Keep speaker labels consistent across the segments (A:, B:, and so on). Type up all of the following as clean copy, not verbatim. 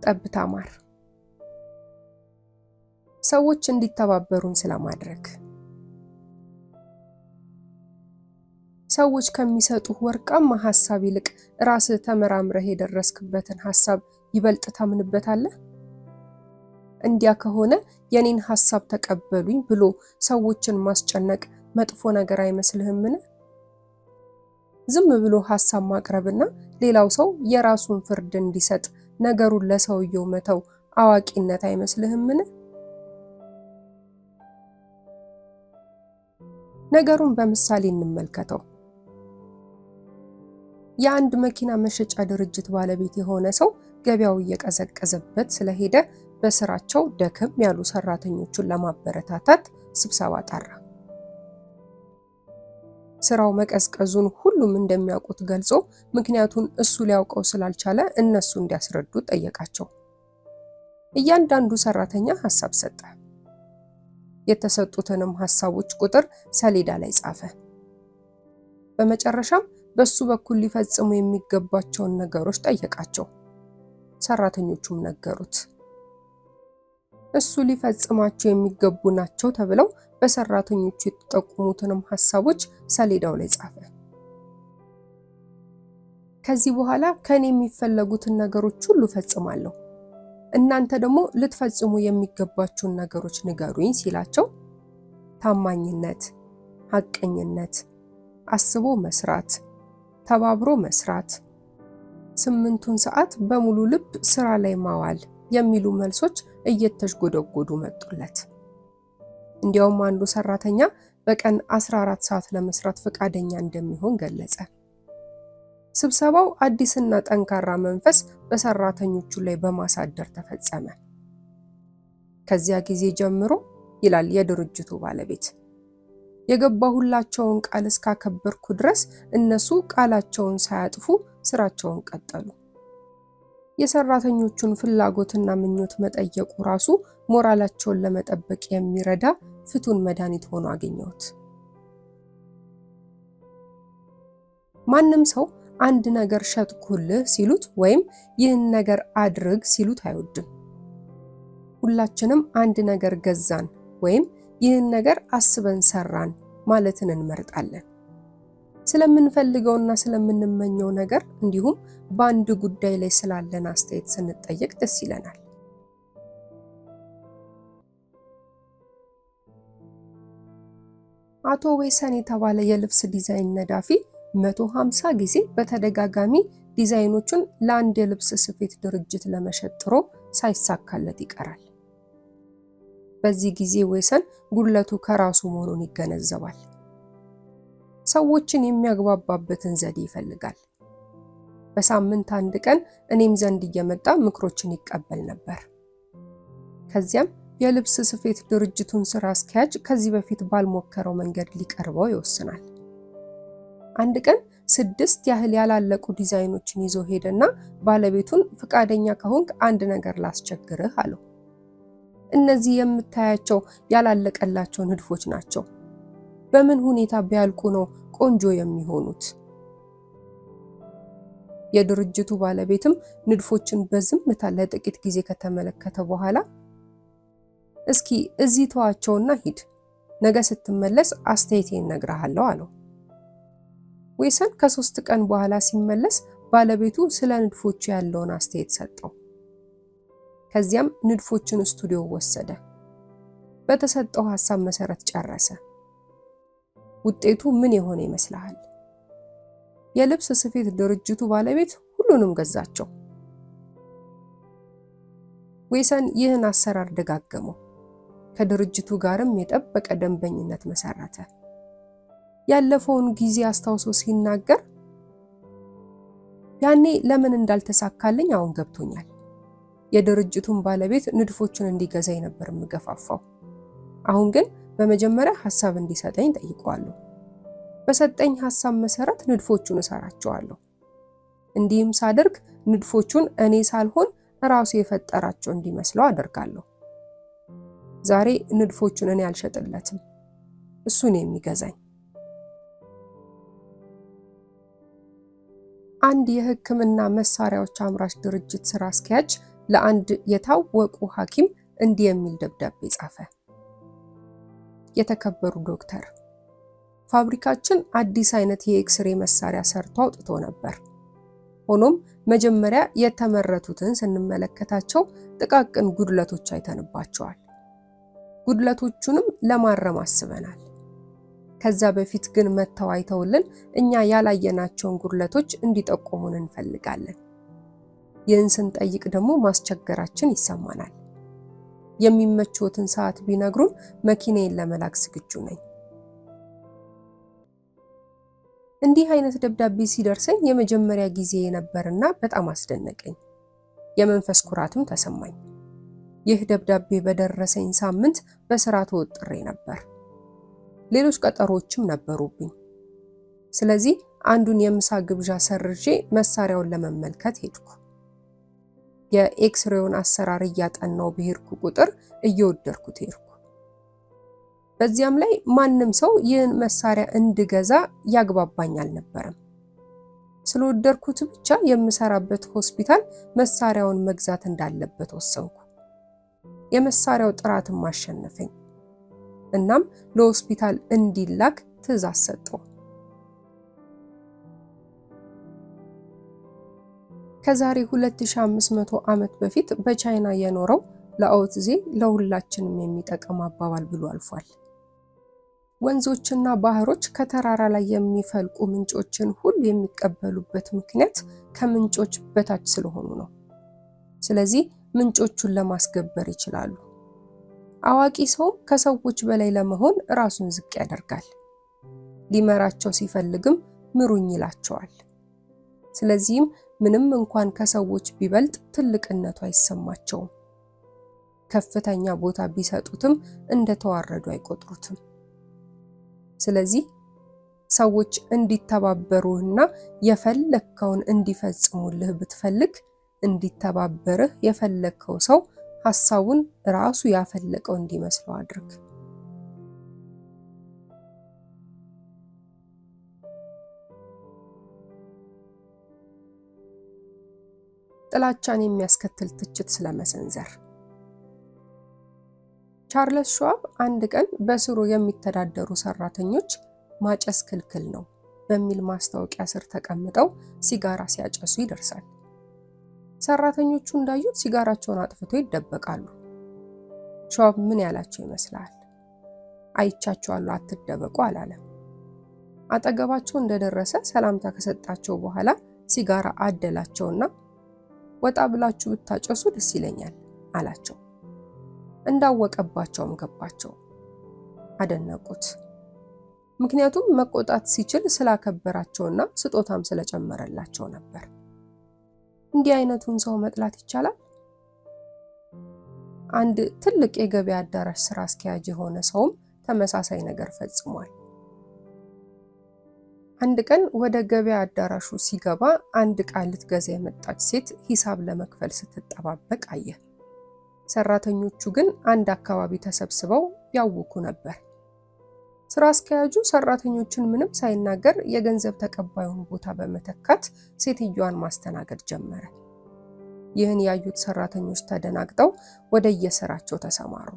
A: ጠብታ ማር ሰዎች እንዲተባበሩን ስለማድረግ ሰዎች ከሚሰጡ ወርቃማ ሐሳብ ይልቅ ራስህ ተመራምረህ የደረስክበትን ሐሳብ ይበልጥ ታምንበታለህ? እንዲያ ከሆነ የኔን ሐሳብ ተቀበሉኝ ብሎ ሰዎችን ማስጨነቅ መጥፎ ነገር አይመስልህምን? ዝም ብሎ ሐሳብ ማቅረብና ሌላው ሰው የራሱን ፍርድ እንዲሰጥ ነገሩን ለሰውየው መተው አዋቂነት አይመስልህምን? ነገሩን በምሳሌ እንመልከተው። የአንድ መኪና መሸጫ ድርጅት ባለቤት የሆነ ሰው ገበያው እየቀዘቀዘበት ስለሄደ በስራቸው ደከም ያሉ ሰራተኞቹን ለማበረታታት ስብሰባ ጠራ። ስራው መቀዝቀዙን ሁሉም እንደሚያውቁት ገልጾ ምክንያቱን እሱ ሊያውቀው ስላልቻለ እነሱ እንዲያስረዱ ጠየቃቸው። እያንዳንዱ ሰራተኛ ሐሳብ ሰጠ። የተሰጡትንም ሐሳቦች ቁጥር ሰሌዳ ላይ ጻፈ። በመጨረሻም በሱ በኩል ሊፈጽሙ የሚገባቸውን ነገሮች ጠየቃቸው። ሰራተኞቹም ነገሩት። እሱ ሊፈጽማቸው የሚገቡ ናቸው ተብለው በሰራተኞቹ የተጠቆሙትንም ሐሳቦች ሰሌዳው ላይ ጻፈ። ከዚህ በኋላ ከኔ የሚፈለጉትን ነገሮች ሁሉ ፈጽማለሁ፣ እናንተ ደግሞ ልትፈጽሙ የሚገባችሁን ነገሮች ንገሩኝ ሲላቸው ታማኝነት፣ ሐቀኝነት፣ አስቦ መስራት፣ ተባብሮ መስራት፣ 8ቱን ሰዓት በሙሉ ልብ ስራ ላይ ማዋል የሚሉ መልሶች እየተሽጎደጎዱ መጡለት። እንዲያውም አንዱ ሰራተኛ በቀን 14 ሰዓት ለመስራት ፈቃደኛ እንደሚሆን ገለጸ። ስብሰባው አዲስና ጠንካራ መንፈስ በሰራተኞቹ ላይ በማሳደር ተፈጸመ። ከዚያ ጊዜ ጀምሮ ይላል የድርጅቱ ባለቤት፣ የገባሁላቸውን ቃል እስካከበርኩ ድረስ እነሱ ቃላቸውን ሳያጥፉ ስራቸውን ቀጠሉ። የሰራተኞቹን ፍላጎትና ምኞት መጠየቁ ራሱ ሞራላቸውን ለመጠበቅ የሚረዳ ፍቱን መድኃኒት ሆኖ አገኘሁት። ማንም ሰው አንድ ነገር ሸጥኩልህ ሲሉት ወይም ይህን ነገር አድርግ ሲሉት አይወድም። ሁላችንም አንድ ነገር ገዛን ወይም ይህን ነገር አስበን ሰራን ማለትን እንመርጣለን። ስለምንፈልገውና ስለምንመኘው ነገር እንዲሁም በአንድ ጉዳይ ላይ ስላለን አስተያየት ስንጠየቅ ደስ ይለናል። አቶ ዌሰን የተባለ የልብስ ዲዛይን ነዳፊ 150 ጊዜ በተደጋጋሚ ዲዛይኖቹን ለአንድ የልብስ ስፌት ድርጅት ለመሸጥ ጥሮ ሳይሳካለት ይቀራል። በዚህ ጊዜ ዌሰን ጉድለቱ ከራሱ መሆኑን ይገነዘባል። ሰዎችን የሚያግባባበትን ዘዴ ይፈልጋል። በሳምንት አንድ ቀን እኔም ዘንድ እየመጣ ምክሮችን ይቀበል ነበር። ከዚያም የልብስ ስፌት ድርጅቱን ስራ አስኪያጅ ከዚህ በፊት ባልሞከረው መንገድ ሊቀርበው ይወስናል። አንድ ቀን 6 ያህል ያላለቁ ዲዛይኖችን ይዞ ሄደና ባለቤቱን ፍቃደኛ ከሆንክ አንድ ነገር ላስቸግርህ አለው። እነዚህ የምታያቸው ያላለቀላቸው ንድፎች ናቸው። በምን ሁኔታ ቢያልቁ ነው ቆንጆ የሚሆኑት? የድርጅቱ ባለቤትም ንድፎችን በዝምታ ለጥቂት ጊዜ ከተመለከተ በኋላ እስኪ እዚህ ተዋቸውና ሂድ፣ ነገ ስትመለስ አስተያየቴን እነግርሃለሁ አለው። ዌሰን ከ3 ቀን በኋላ ሲመለስ ባለቤቱ ስለ ንድፎቹ ያለውን አስተያየት ሰጠው። ከዚያም ንድፎቹን ስቱዲዮ ወሰደ። በተሰጠው ሐሳብ መሰረት ጨረሰ። ውጤቱ ምን የሆነ ይመስልሃል? የልብስ ስፌት ድርጅቱ ባለቤት ሁሉንም ገዛቸው። ዌሰን ይህን አሰራር ደጋገመው። ከድርጅቱ ጋርም የጠበቀ ደንበኝነት መሰረተ። ያለፈውን ጊዜ አስታውሶ ሲናገር ያኔ ለምን እንዳልተሳካልኝ አሁን ገብቶኛል። የድርጅቱን ባለቤት ንድፎቹን እንዲገዛኝ ነበር የምገፋፋው። አሁን ግን በመጀመሪያ ሐሳብ እንዲሰጠኝ ጠይቀዋለሁ። በሰጠኝ ሐሳብ መሰረት ንድፎቹን እሰራቸዋለሁ። እንዲህም ሳደርግ ንድፎቹን እኔ ሳልሆን ራሱ የፈጠራቸው እንዲመስለው አደርጋለሁ። ዛሬ ንድፎቹን እኔ አልሸጥለትም፣ እሱ ነው የሚገዛኝ። አንድ የሕክምና መሳሪያዎች አምራች ድርጅት ስራ አስኪያጅ ለአንድ የታወቁ ሐኪም እንዲህ የሚል ደብዳቤ ጻፈ። የተከበሩ ዶክተር፣ ፋብሪካችን አዲስ አይነት የኤክስሬ መሳሪያ ሰርቶ አውጥቶ ነበር። ሆኖም መጀመሪያ የተመረቱትን ስንመለከታቸው ጥቃቅን ጉድለቶች አይተንባቸዋል። ጉድለቶቹንም ለማረም አስበናል። ከዛ በፊት ግን መተው አይተውልን እኛ ያላየናቸውን ጉድለቶች እንዲጠቁሙን እንፈልጋለን። ይህን ስንጠይቅ ደግሞ ማስቸገራችን ይሰማናል። የሚመቾትን ሰዓት ቢነግሩን መኪናዬን ለመላክ ዝግጁ ነኝ። እንዲህ አይነት ደብዳቤ ሲደርሰኝ የመጀመሪያ ጊዜ ነበርና በጣም አስደነቀኝ። የመንፈስ ኩራትም ተሰማኝ። ይህ ደብዳቤ በደረሰኝ ሳምንት በስራ ተወጥሬ ነበር። ሌሎች ቀጠሮዎችም ነበሩብኝ። ስለዚህ አንዱን የምሳ ግብዣ ሰርዤ መሳሪያውን ለመመልከት ሄድኩ። የኤክስሬውን አሰራር እያጠናው በሄድኩ ቁጥር እየወደድኩት ሄድኩ። በዚያም ላይ ማንም ሰው ይህን መሳሪያ እንድገዛ ያግባባኝ አልነበረም። ስለወደድኩት ብቻ የምሰራበት ሆስፒታል መሳሪያውን መግዛት እንዳለበት ወሰንኩ። የመሳሪያው ጥራትም አሸነፈኝ። እናም ለሆስፒታል እንዲላክ ትዕዛዝ ሰጠው። ከዛሬ 2500 ዓመት በፊት በቻይና የኖረው ላኦትዜ ለሁላችንም የሚጠቅም አባባል ብሎ አልፏል። ወንዞችና ባህሮች ከተራራ ላይ የሚፈልቁ ምንጮችን ሁሉ የሚቀበሉበት ምክንያት ከምንጮች በታች ስለሆኑ ነው። ስለዚህ ምንጮቹን ለማስገበር ይችላሉ። አዋቂ ሰው ከሰዎች በላይ ለመሆን ራሱን ዝቅ ያደርጋል። ሊመራቸው ሲፈልግም ምሩኝ ይላቸዋል። ስለዚህም ምንም እንኳን ከሰዎች ቢበልጥ ትልቅነቱ አይሰማቸውም። ከፍተኛ ቦታ ቢሰጡትም እንደተዋረዱ አይቆጥሩትም። ስለዚህ ሰዎች እንዲተባበሩህና የፈለከውን እንዲፈጽሙልህ ብትፈልግ እንዲተባበርህ የፈለከው ሰው ሐሳቡን ራሱ ያፈለቀው እንዲመስለው አድርግ። ጥላቻን የሚያስከትል ትችት ስለመሰንዘር። ቻርልስ ሸዋብ አንድ ቀን በስሩ የሚተዳደሩ ሰራተኞች ማጨስ ክልክል ነው በሚል ማስታወቂያ ስር ተቀምጠው ሲጋራ ሲያጨሱ ይደርሳል። ሰራተኞቹ እንዳዩት ሲጋራቸውን አጥፍተው ይደበቃሉ። ሸዋብ ምን ያላቸው ይመስላል? አይቻቸዋለሁ አትደበቁ አላለም። አጠገባቸው እንደደረሰ ሰላምታ ከሰጣቸው በኋላ ሲጋራ አደላቸውና ወጣ ብላችሁ ብታጨሱ ደስ ይለኛል አላቸው። እንዳወቀባቸውም ገባቸው። አደነቁት። ምክንያቱም መቆጣት ሲችል ስላከበራቸውና ስጦታም ስለጨመረላቸው ነበር። እንዲህ አይነቱን ሰው መጥላት ይቻላል? አንድ ትልቅ የገበያ አዳራሽ ስራ አስኪያጅ የሆነ ሰውም ተመሳሳይ ነገር ፈጽሟል። አንድ ቀን ወደ ገበያ አዳራሹ ሲገባ አንድ ዕቃ ልትገዛ የመጣች ሴት ሂሳብ ለመክፈል ስትጠባበቅ አየ። ሰራተኞቹ ግን አንድ አካባቢ ተሰብስበው ያውኩ ነበር። ስራ አስኪያጁ ሰራተኞቹን ምንም ሳይናገር የገንዘብ ተቀባዩን ቦታ በመተካት ሴትዮዋን ማስተናገድ ጀመረ። ይህን ያዩት ሰራተኞች ተደናግጠው ወደ የስራቸው ተሰማሩ።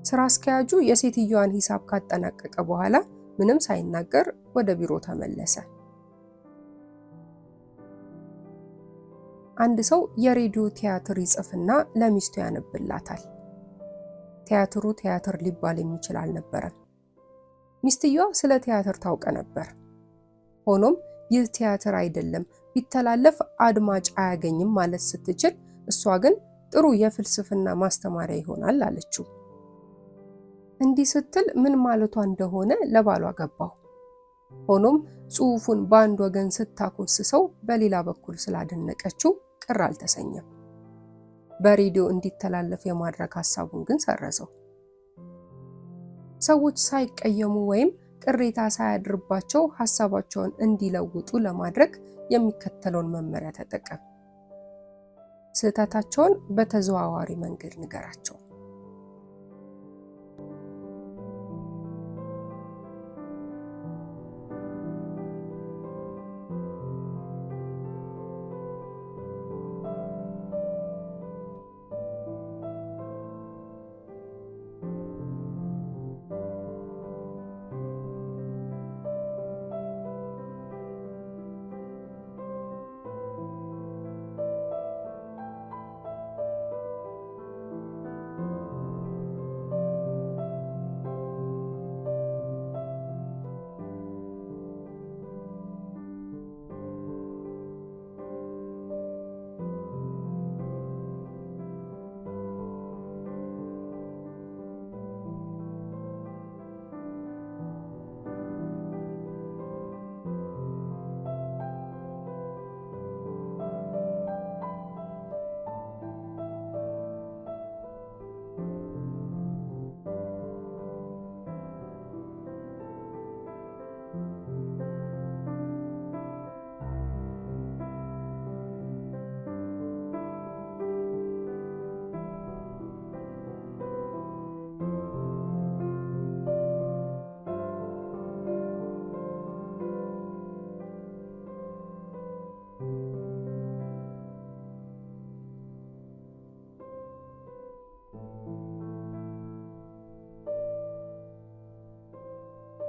A: ስራ አስኪያጁ የሴትዮዋን ሂሳብ ካጠናቀቀ በኋላ ምንም ሳይናገር ወደ ቢሮ ተመለሰ። አንድ ሰው የሬዲዮ ቲያትር ይጽፍና ለሚስቱ ያነብላታል። ቲያትሩ ቲያትር ሊባል የሚችል አልነበረም። ሚስትየዋ ስለ ቲያትር ታውቅ ነበር። ሆኖም ይህ ቲያትር አይደለም፣ ቢተላለፍ አድማጭ አያገኝም ማለት ስትችል፣ እሷ ግን ጥሩ የፍልስፍና ማስተማሪያ ይሆናል አለችው። እንዲህ ስትል ምን ማለቷ እንደሆነ ለባሏ ገባው። ሆኖም ጽሑፉን በአንድ ወገን ስታኮስሰው በሌላ በኩል ስላደነቀችው ቅር አልተሰኘም። በሬዲዮ እንዲተላለፍ የማድረግ ሐሳቡን ግን ሰረዘው። ሰዎች ሳይቀየሙ ወይም ቅሬታ ሳያድርባቸው ሐሳባቸውን እንዲለውጡ ለማድረግ የሚከተለውን መመሪያ ተጠቀም። ስህተታቸውን በተዘዋዋሪ መንገድ ንገራቸው።